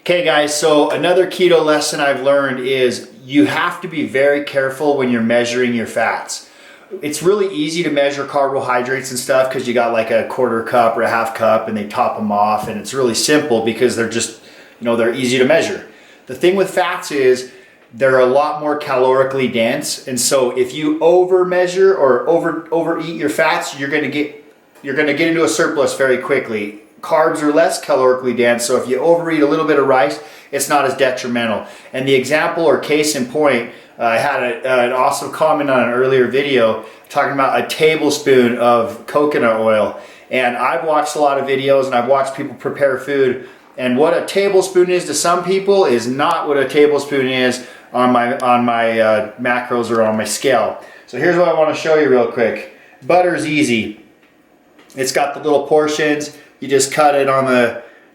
Okay guys, so another keto lesson I've learned is you have to be very careful when you're measuring your fats. It's really easy to measure carbohydrates and stuff because you got like a quarter cup or a half cup and they top them off, and it's really simple because they're just, they're easy to measure. The thing with fats is they're a lot more calorically dense, and so if you over measure or overeat your fats, you're gonna get into a surplus very quickly. Carbs are less calorically dense, so if you overeat a little bit of rice, it's not as detrimental. And the example or case in point, I had an awesome comment on an earlier video talking about a tablespoon of coconut oil. And I've watched a lot of videos and I've watched people prepare food, and what a tablespoon is to some people is not what a tablespoon is on my macros or on my scale. So here's what I want to show you real quick. Butter's easy. It's got the little portions. You just cut it on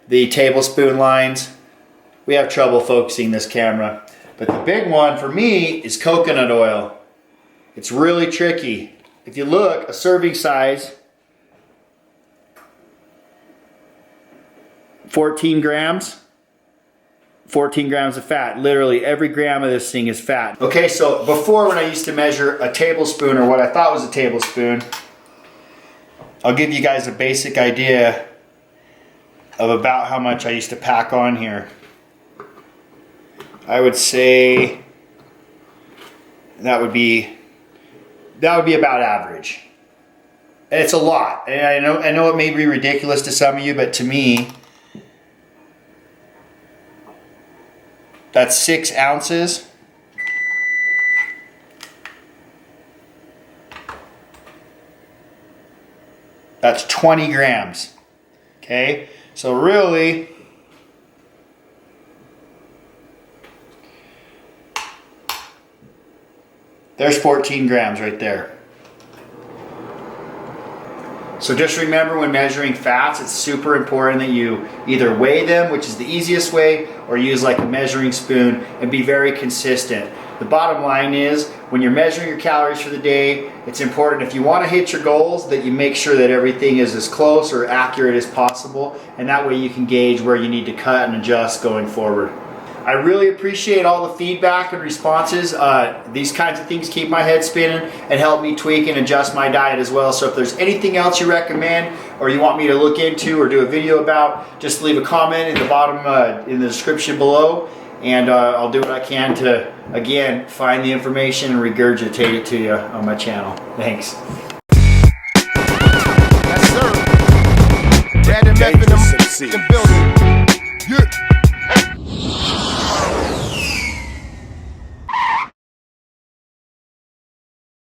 the tablespoon lines. We have trouble focusing this camera. But the big one for me is coconut oil. It's really tricky. If you look, a serving size, 14 grams. 14 grams of fat. Literally every gram of this thing is fat. Okay, so before when I used to measure a tablespoon or what I thought was a tablespoon, I'll give you guys a basic idea of about how much I used to pack on here. I would say that would be about average. And it's a lot. And I know it may be ridiculous to some of you, but to me, that's 6 ounces. That's 20 grams. Okay? So really, there's 14 grams right there. So just remember, when measuring fats, it's super important that you either weigh them, which is the easiest way, or use like a measuring spoon, and be very consistent. The bottom line is, when you're measuring your calories for the day, it's important, if you want to hit your goals, that you make sure that everything is as close or accurate as possible, and that way you can gauge where you need to cut and adjust going forward. I really appreciate all the feedback and responses. These kinds of things keep my head spinning and help me tweak and adjust my diet as well. So if there's anything else you recommend or you want me to look into or do a video about, just leave a comment in the bottom in the description below, and I'll do what I can to, again, find the information and regurgitate it to you on my channel. Thanks. Yes, sir. Dad and Meth in them